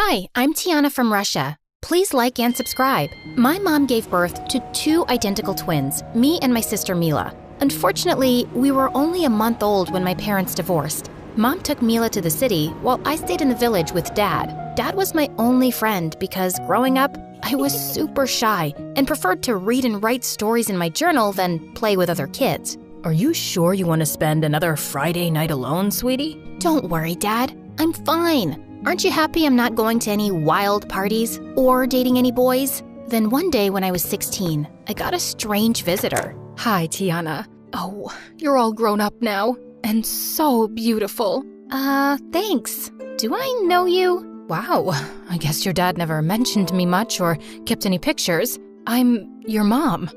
Hi, I'm Tiana from Russia. Please like and subscribe. My mom gave birth to 2 identical twins, me and my sister Mila. Unfortunately, we were only a month old when my parents divorced. Mom took Mila to the city while I stayed in the village with Dad. Dad was my only friend because growing up, I was super shy and preferred to read and write stories in my journal than play with other kids. Are you sure you want to spend another Friday night alone, sweetie? Don't worry, Dad. I'm fine. Aren't you happy I'm not going to any wild parties or dating any boys? Then one day when I was 16, I got a strange visitor. Hi, Tiana. Oh, you're all grown up now and so beautiful. Thanks. Do I know you? Wow, I guess your dad never mentioned me much or kept any pictures. I'm your mom.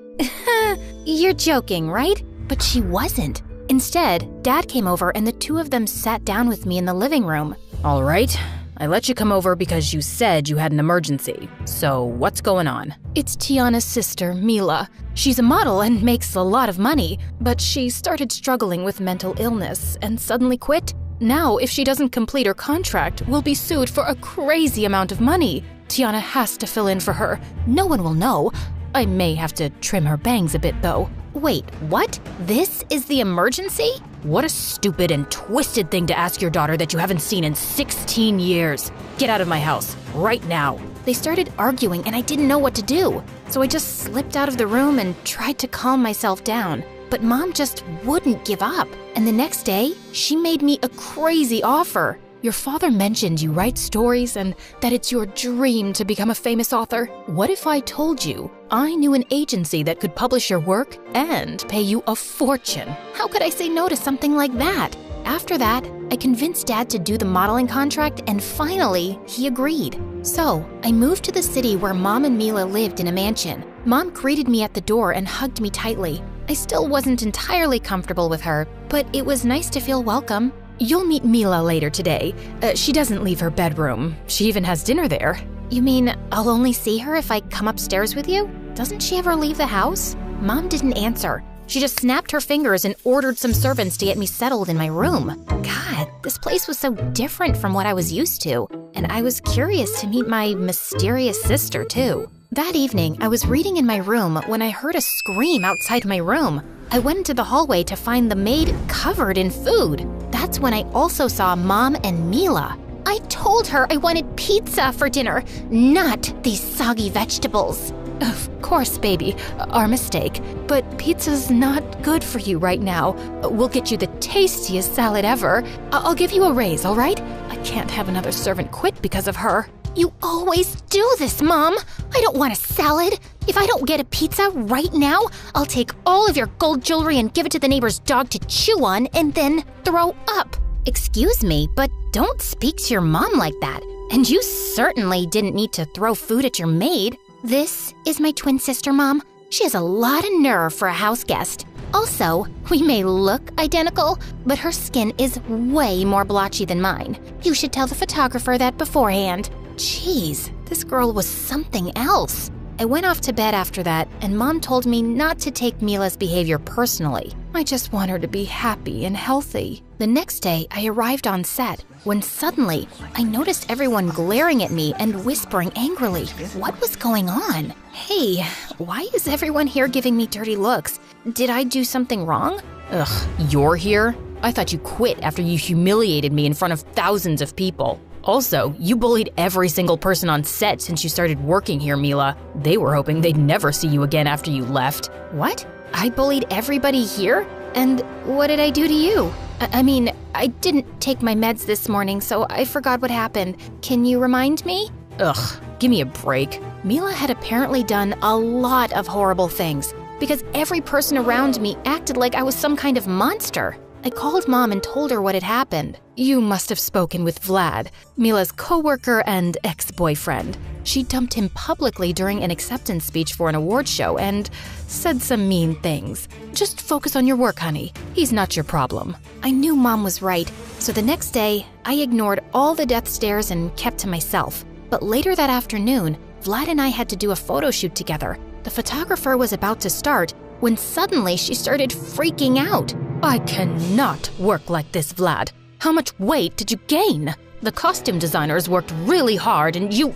You're joking, right? But she wasn't. Instead, Dad came over and the 2 of them sat down with me in the living room. All right, I let you come over because you said you had an emergency. So what's going on? It's Tiana's sister, Mila. She's a model and makes a lot of money, but she started struggling with mental illness and suddenly quit. Now, if she doesn't complete her contract, we'll be sued for a crazy amount of money. Tiana has to fill in for her. No one will know. I may have to trim her bangs a bit, though. Wait, what? This is the emergency? What a stupid and twisted thing to ask your daughter that you haven't seen in 16 years. Get out of my house, right now. They started arguing and I didn't know what to do. So I just slipped out of the room and tried to calm myself down. But Mom just wouldn't give up. And the next day, she made me a crazy offer. Your father mentioned you write stories and that it's your dream to become a famous author. What if I told you I knew an agency that could publish your work and pay you a fortune? How could I say no to something like that? After that, I convinced Dad to do the modeling contract and finally, he agreed. So, I moved to the city where Mom and Mila lived in a mansion. Mom greeted me at the door and hugged me tightly. I still wasn't entirely comfortable with her, but it was nice to feel welcome. You'll meet Mila later today. She doesn't leave her bedroom. She even has dinner there. You mean I'll only see her if I come upstairs with you? Doesn't she ever leave the house? Mom didn't answer. She just snapped her fingers and ordered some servants to get me settled in my room. God, this place was so different from what I was used to. And I was curious to meet my mysterious sister, too. That evening, I was reading in my room when I heard a scream outside my room. I went into the hallway to find the maid covered in food. That's when I also saw Mom and Mila. I told her I wanted pizza for dinner, not these soggy vegetables. Of course, baby, our mistake. But pizza's not good for you right now. We'll get you the tastiest salad ever. I'll give you a raise, all right? I can't have another servant quit because of her. You always do this, Mom. I don't want a salad. If I don't get a pizza right now, I'll take all of your gold jewelry and give it to the neighbor's dog to chew on and then throw up. Excuse me, but don't speak to your mom like that. And you certainly didn't need to throw food at your maid. This is my twin sister, Mom. She has a lot of nerve for a house guest. Also, we may look identical, but her skin is way more blotchy than mine. You should tell the photographer that beforehand. Jeez, this girl was something else. I went off to bed after that, and Mom told me not to take Mila's behavior personally. I just want her to be happy and healthy. The next day, I arrived on set, when suddenly, I noticed everyone glaring at me and whispering angrily. What was going on? Hey, why is everyone here giving me dirty looks? Did I do something wrong? Ugh, you're here? I thought you quit after you humiliated me in front of thousands of people. Also, you bullied every single person on set since you started working here, Mila. They were hoping they'd never see you again after you left. What? I bullied everybody here? And what did I do to you? I mean, I didn't take my meds this morning, so I forgot what happened. Can you remind me? Ugh, give me a break. Mila had apparently done a lot of horrible things because every person around me acted like I was some kind of monster. I called Mom and told her what had happened. You must have spoken with Vlad, Mila's coworker and ex-boyfriend. She dumped him publicly during an acceptance speech for an award show and said some mean things. Just focus on your work, honey. He's not your problem. I knew Mom was right, so the next day, I ignored all the death stares and kept to myself. But later that afternoon, Vlad and I had to do a photo shoot together. The photographer was about to start when suddenly she started freaking out. I cannot work like this, Vlad. How much weight did you gain? The costume designers worked really hard and you…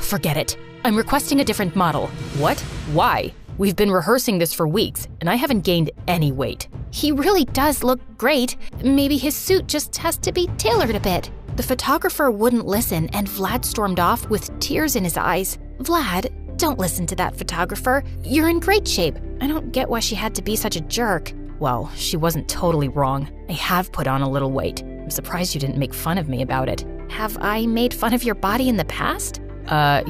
forget it. I'm requesting a different model. What? Why? We've been rehearsing this for weeks, and I haven't gained any weight. He really does look great. Maybe his suit just has to be tailored a bit. The photographer wouldn't listen, and Vlad stormed off with tears in his eyes. Vlad, don't listen to that photographer. You're in great shape. I don't get why she had to be such a jerk. Well, she wasn't totally wrong. I have put on a little weight. I'm surprised you didn't make fun of me about it. Have I made fun of your body in the past?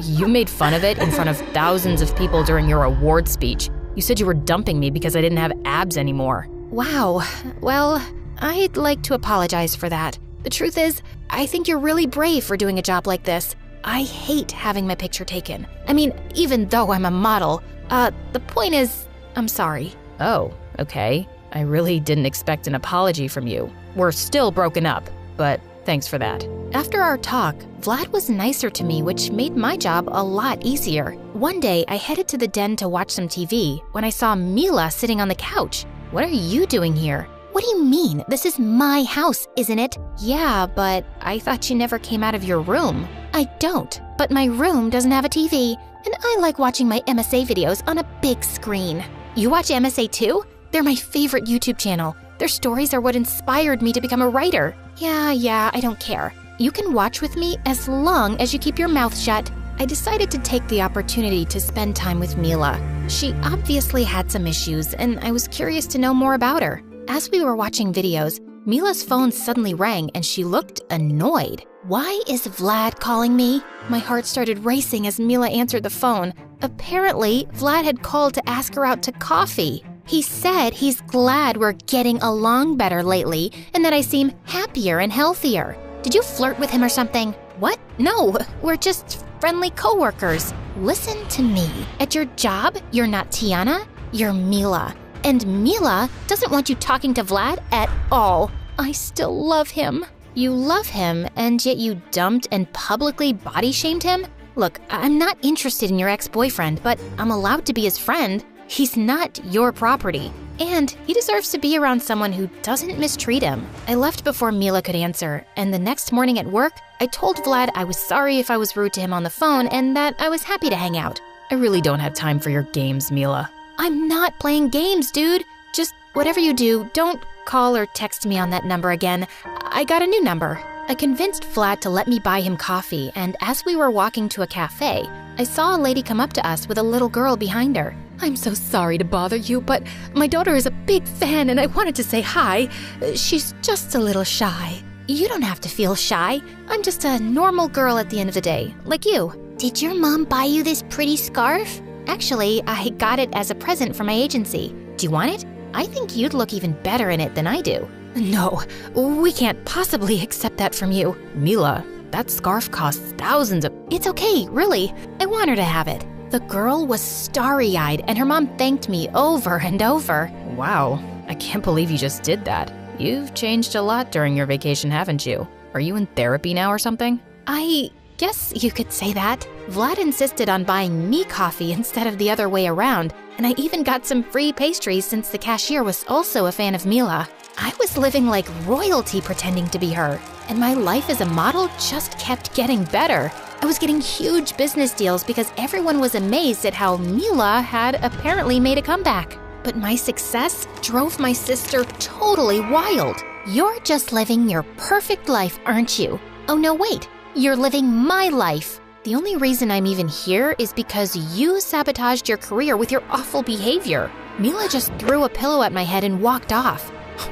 You made fun of it in front of thousands of people during your award speech. You said you were dumping me because I didn't have abs anymore. Wow. Well, I'd like to apologize for that. The truth is, I think you're really brave for doing a job like this. I hate having my picture taken. I mean, even though I'm a model. The point is, I'm sorry. Oh, okay. I really didn't expect an apology from you. We're still broken up, but thanks for that. After our talk, Vlad was nicer to me, which made my job a lot easier. One day, I headed to the den to watch some TV when I saw Mila sitting on the couch. What are you doing here? What do you mean? This is my house, isn't it? Yeah, but I thought you never came out of your room. I don't, but my room doesn't have a TV, and I like watching my MSA videos on a big screen. You watch MSA too? They're my favorite YouTube channel. Their stories are what inspired me to become a writer. Yeah, I don't care. You can watch with me as long as you keep your mouth shut. I decided to take the opportunity to spend time with Mila. She obviously had some issues, and I was curious to know more about her. As we were watching videos, Mila's phone suddenly rang and she looked annoyed. Why is Vlad calling me? My heart started racing as Mila answered the phone. Apparently, Vlad had called to ask her out to coffee. He said he's glad we're getting along better lately and that I seem happier and healthier. Did you flirt with him or something? What? No, we're just friendly coworkers. Listen to me. At your job, you're not Tiana, you're Mila. And Mila doesn't want you talking to Vlad at all. I still love him. You love him, and yet you dumped and publicly body-shamed him? Look, I'm not interested in your ex-boyfriend, but I'm allowed to be his friend. He's not your property, and he deserves to be around someone who doesn't mistreat him. I left before Mila could answer, and the next morning at work, I told Vlad I was sorry if I was rude to him on the phone and that I was happy to hang out. I really don't have time for your games, Mila. I'm not playing games, dude. Just whatever you do, don't call or text me on that number again. I got a new number. I convinced Vlad to let me buy him coffee, and as we were walking to a cafe, I saw a lady come up to us with a little girl behind her. I'm so sorry to bother you, but my daughter is a big fan and I wanted to say hi. She's just a little shy. You don't have to feel shy. I'm just a normal girl at the end of the day, like you. Did your mom buy you this pretty scarf? Actually, I got it as a present from my agency. Do you want it? I think you'd look even better in it than I do. No, we can't possibly accept that from you. Mila, that scarf costs thousands of… It's okay, really. I want her to have it. The girl was starry-eyed, and her mom thanked me over and over. Wow, I can't believe you just did that. You've changed a lot during your vacation, haven't you? Are you in therapy now or something? I guess you could say that. Vlad insisted on buying me coffee instead of the other way around, and I even got some free pastries since the cashier was also a fan of Mila. I was living like royalty pretending to be her, and my life as a model just kept getting better. I was getting huge business deals because everyone was amazed at how Mila had apparently made a comeback. But my success drove my sister totally wild. You're just living your perfect life, aren't you? Oh no, wait. You're living my life. The only reason I'm even here is because you sabotaged your career with your awful behavior. Mila just threw a pillow at my head and walked off.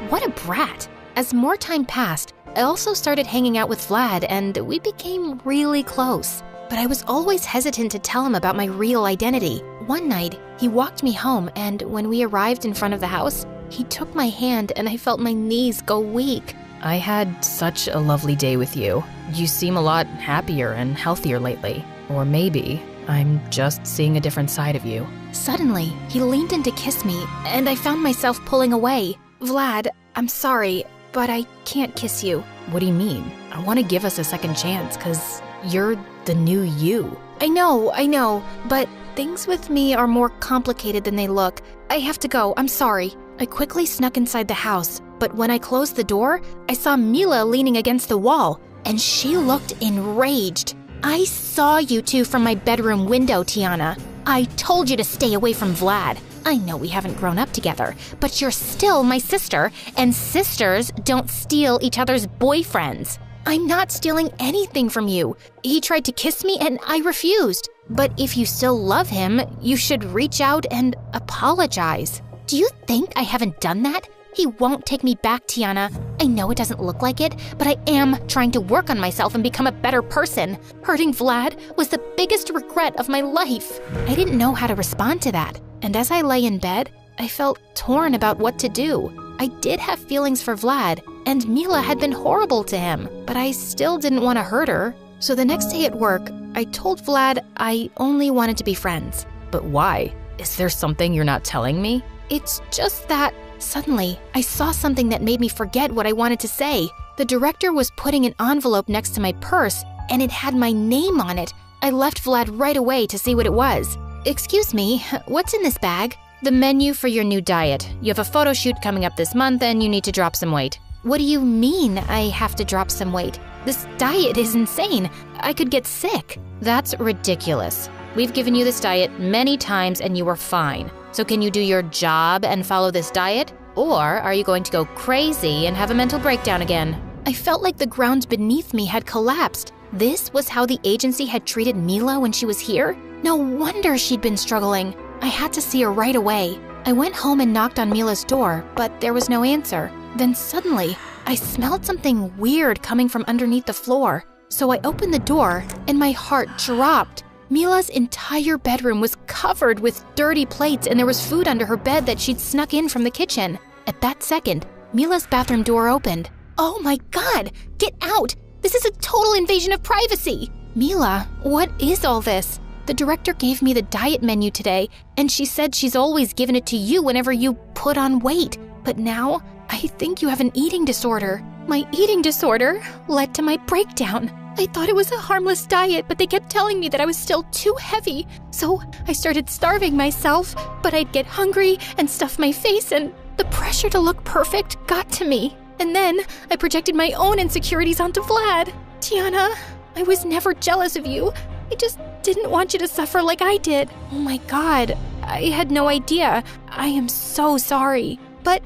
What a brat. As more time passed, I also started hanging out with Vlad and we became really close. But I was always hesitant to tell him about my real identity. One night, he walked me home and when we arrived in front of the house, he took my hand and I felt my knees go weak. I had such a lovely day with you. You seem a lot happier and healthier lately. Or maybe I'm just seeing a different side of you. Suddenly, he leaned in to kiss me, and I found myself pulling away. Vlad, I'm sorry, but I can't kiss you. What do you mean? I want to give us a second chance, 'cause you're the new you. I know, but things with me are more complicated than they look. I have to go, I'm sorry. I quickly snuck inside the house, but when I closed the door, I saw Mila leaning against the wall. and she looked enraged. "I saw you two from my bedroom window, Tiana. I told you to stay away from Vlad. I know we haven't grown up together, but you're still my sister, and sisters don't steal each other's boyfriends." "I'm not stealing anything from you. He tried to kiss me and I refused. But if you still love him, you should reach out and apologize." "Do you think I haven't done that? He won't take me back, Tiana. I know it doesn't look like it, but I am trying to work on myself and become a better person. Hurting Vlad was the biggest regret of my life." I didn't know how to respond to that, and as I lay in bed, I felt torn about what to do. I did have feelings for Vlad, and Mila had been horrible to him, but I still didn't want to hurt her. So the next day at work, I told Vlad I only wanted to be friends. But why? Is there something you're not telling me? "It's just that suddenly I saw something that made me forget what I wanted to say. The director was putting an envelope next to my purse, and it had my name on it. I left Vlad right away to see what it was. "Excuse me, what's in this bag?" The menu for your new diet. You have a photo shoot coming up this month and you need to drop some weight. "What do you mean I have to drop some weight? This diet is insane. I could get sick." That's ridiculous. We've given you this diet many times and you are fine. So can you do your job and follow this diet? Or are you going to go crazy and have a mental breakdown again? I felt like the ground beneath me had collapsed. This was how the agency had treated Mila when she was here? No wonder she'd been struggling. I had to see her right away. I went home and knocked on Mila's door, but there was no answer. Then suddenly, I smelled something weird coming from underneath the floor. So I opened the door, and my heart dropped. Mila's entire bedroom was covered with dirty plates, and there was food under her bed that she'd snuck in from the kitchen. At that second, Mila's bathroom door opened. "Oh my God! Get out! This is a total invasion of privacy!" "Mila, what is all this?" "The director gave me the diet menu today, and she said she's always given it to you whenever you put on weight. But now, I think you have an eating disorder." My eating disorder led to my breakdown. I thought it was a harmless diet, but they kept telling me that I was still too heavy. So I started starving myself, but I'd get hungry and stuff my face, and the pressure to look perfect got to me. And then I projected my own insecurities onto Vlad. "Tiana, I was never jealous of you. I just didn't want you to suffer like I did. Oh my God, I had no idea. I am so sorry. But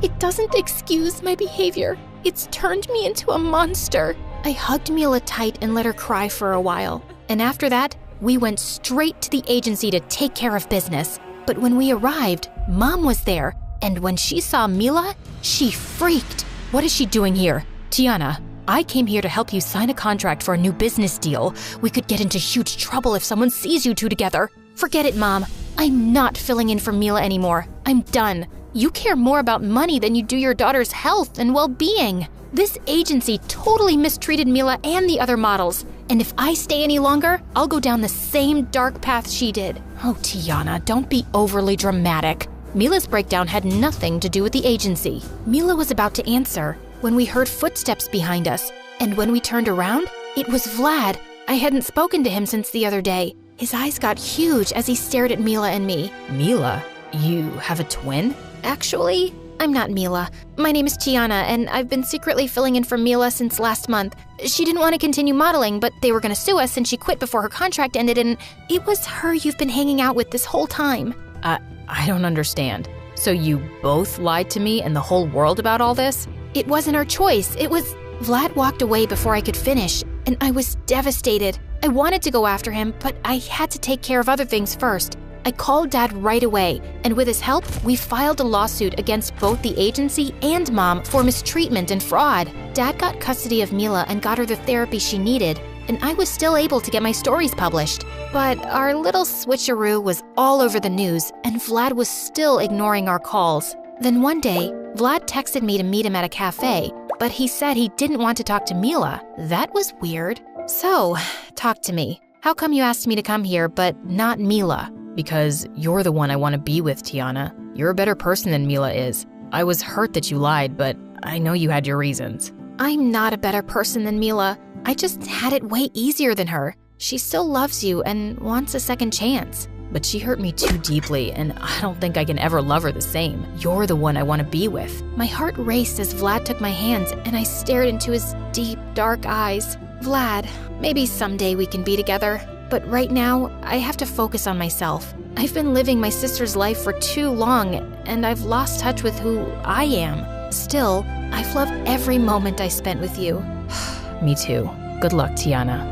it doesn't excuse my behavior. It's turned me into a monster." I hugged Mila tight and let her cry for a while. And after that, we went straight to the agency to take care of business. But when we arrived, Mom was there. And when she saw Mila, she freaked. What is she doing here? Tiana, I came here to help you sign a contract for a new business deal. We could get into huge trouble if someone sees you two together. Forget it, Mom. I'm not filling in for Mila anymore. I'm done. You care more about money than you do your daughter's health and well-being. This agency totally mistreated Mila and the other models. And if I stay any longer, I'll go down the same dark path she did. Oh, Tiana, don't be overly dramatic. Mila's breakdown had nothing to do with the agency. Mila was about to answer when we heard footsteps behind us. And when we turned around, it was Vlad. I hadn't spoken to him since the other day. His eyes got huge as he stared at Mila and me. Mila? You have a twin? Actually, I'm not Mila. My name is Tiana, and I've been secretly filling in for Mila since last month. She didn't want to continue modeling, but they were going to sue us, and she quit before her contract ended, and it was her you've been hanging out with this whole time. I don't understand. So you both lied to me and the whole world about all this? It wasn't our choice. It was... Vlad walked away before I could finish, and I was devastated. I wanted to go after him, but I had to take care of other things first. I called Dad right away, and with his help, we filed a lawsuit against both the agency and Mom for mistreatment and fraud. Dad got custody of Mila and got her the therapy she needed, and I was still able to get my stories published. But our little switcheroo was all over the news, and Vlad was still ignoring our calls. Then one day, Vlad texted me to meet him at a cafe, but he said he didn't want to talk to Mila. That was weird. So, talk to me. How come you asked me to come here, but not Mila? Because you're the one I want to be with, Tiana. You're a better person than Mila is. I was hurt that you lied, but I know you had your reasons. I'm not a better person than Mila. I just had it way easier than her. She still loves you and wants a second chance. but she hurt me too deeply, and I don't think I can ever love her the same. You're the one I want to be with." My heart raced as Vlad took my hands, and I stared into his deep, dark eyes. "Vlad, maybe someday we can be together, but right now, I have to focus on myself. I've been living my sister's life for too long, and I've lost touch with who I am. Still, I've loved every moment I spent with you." Me too. Good luck, Tiana.